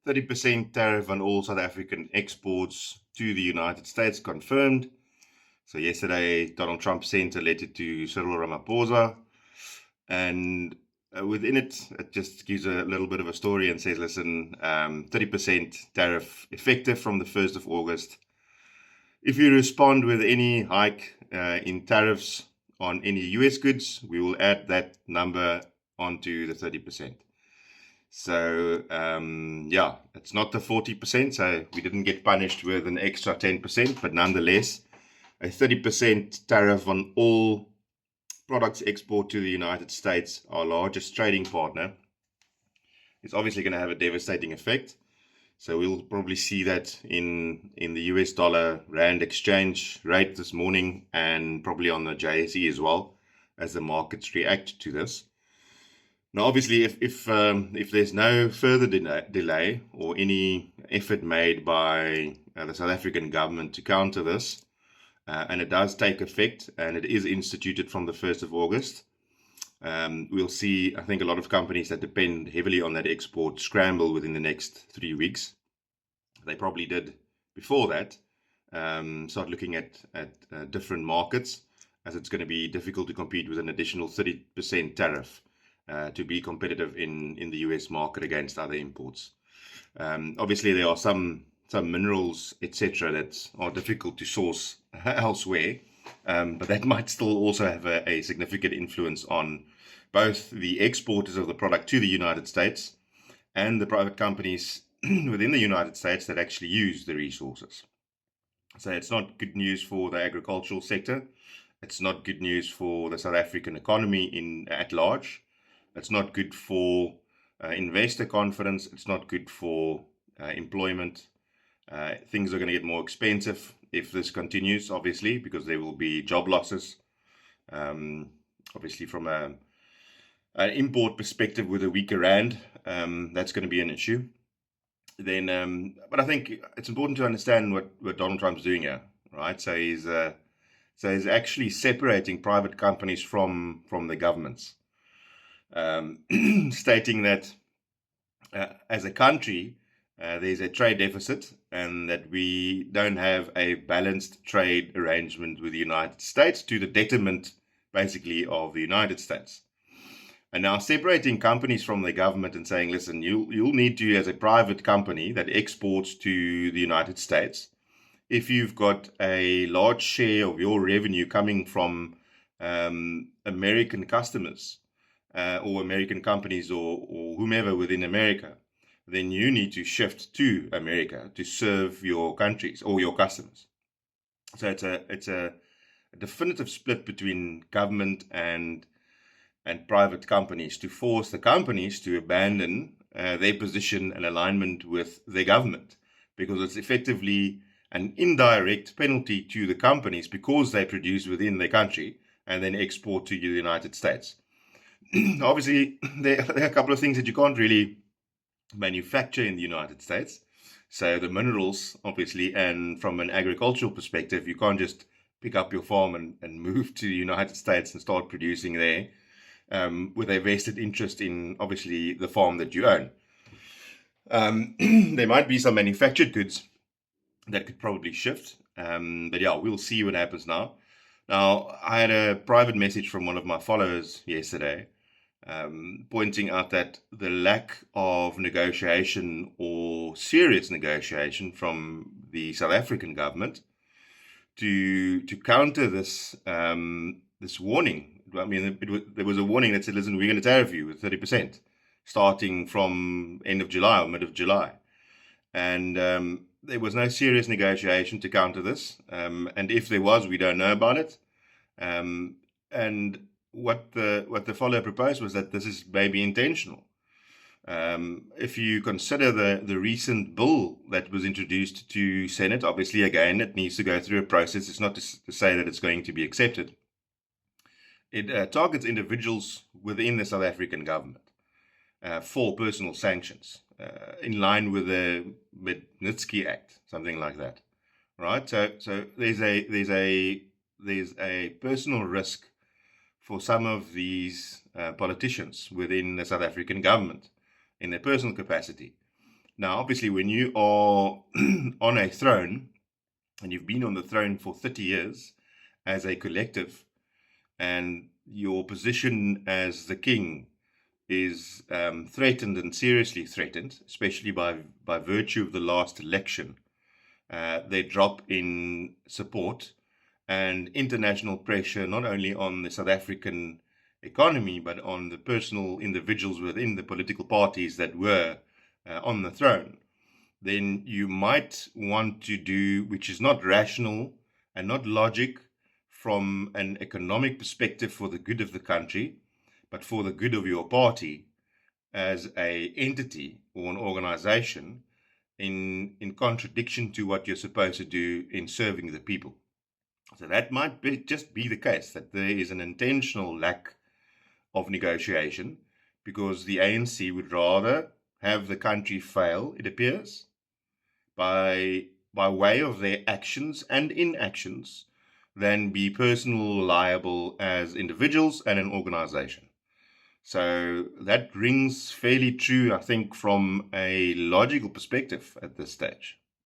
30% tariff on all South African exports to the United States confirmed. So yesterday, Donald Trump sent a letter to Cyril Ramaphosa, and within it, it just gives a little bit of a story and says, listen, 30% tariff effective from the 1st of August. If you respond with any hike in tariffs on any US goods, we will add that number onto the 30%. So, yeah, it's not the 40%, so we didn't get punished with an extra 10%, but nonetheless, a 30% tariff on all products export to the United States, our largest trading partner, is obviously going to have a devastating effect. So we'll probably see that in the US dollar rand exchange rate this morning, and probably on the JSE as well, as the markets react to this. Now, obviously, if there's no further delay or any effort made by the South African government to counter this, and it does take effect, and it is instituted from the 1st of August, we'll see, I think, a lot of companies that depend heavily on that export scramble within the next 3 weeks. They probably did before that, start looking at different markets, as it's going to be difficult to compete with an additional 30% tariff to be competitive in the US market against other imports. Obviously, there are some minerals, etc., that are difficult to source elsewhere, but that might still also have a significant influence on both the exporters of the product to the United States and the private companies within the United States that actually use the resources. So it's not good news for the agricultural sector. It's not good news for the South African economy at large. It's not good for investor confidence. It's not good for employment. Things are going to get more expensive if this continues, obviously, because there will be job losses. Obviously, from an import perspective with a weaker rand, that's going to be an issue. Then, but I think it's important to understand what Donald Trump's doing here, right? So he's actually separating private companies from the governments. Stating that as a country, there's a trade deficit and that we don't have a balanced trade arrangement with the United States, to the detriment, basically, of the United States. And now separating companies from the government and saying, listen, you'll need to, as a private company that exports to the United States, if you've got a large share of your revenue coming from American customers, or American companies, or whomever within America, then you need to shift to America to serve your countries or your customers. So it's a definitive split between government and private companies to force the companies to abandon their position and alignment with the government, because it's effectively an indirect penalty to the companies because they produce within their country and then export to the United States. Obviously, there are a couple of things that you can't really manufacture in the United States. So the minerals, obviously, and from an agricultural perspective, you can't just pick up your farm and move to the United States and start producing there with a vested interest in, obviously, the farm that you own. There might be some manufactured goods that could probably shift. But yeah, we'll see what happens now. Now, I had a private message from one of my followers yesterday, pointing out that the lack of negotiation or serious negotiation from the South African government to counter this this warning. I mean, there was a warning that said, listen, we're going to tariff you with 30%, starting from end of July or mid of July. And there was no serious negotiation to counter this. And if there was, we don't know about it. And what the follower proposed was that this is maybe intentional. If you consider the recent bill that was introduced to Senate, obviously, again, it needs to go through a process. It's not to say that it's going to be accepted. It targets individuals within the South African government for personal sanctions, in line with the Magnitsky Act, something like that, right? So there's a personal risk for some of these politicians within the South African government in their personal capacity. Now, obviously, when you are on a throne, and you've been on the throne for 30 years as a collective, and your position as the king is threatened and seriously threatened, especially by virtue of the last election, they drop in support and international pressure, not only on the South African economy, but on the personal individuals within the political parties that were on the throne, then you might want to do, which is not rational and not logic from an economic perspective for the good of the country, but for the good of your party as a entity or an organization, in contradiction to what you're supposed to do in serving the people. So that might just be the case, that there is an intentional lack of negotiation because the ANC would rather have the country fail, it appears, by way of their actions and inactions than be personally liable as individuals and an organization. So that rings fairly true, I think, from a logical perspective at this stage.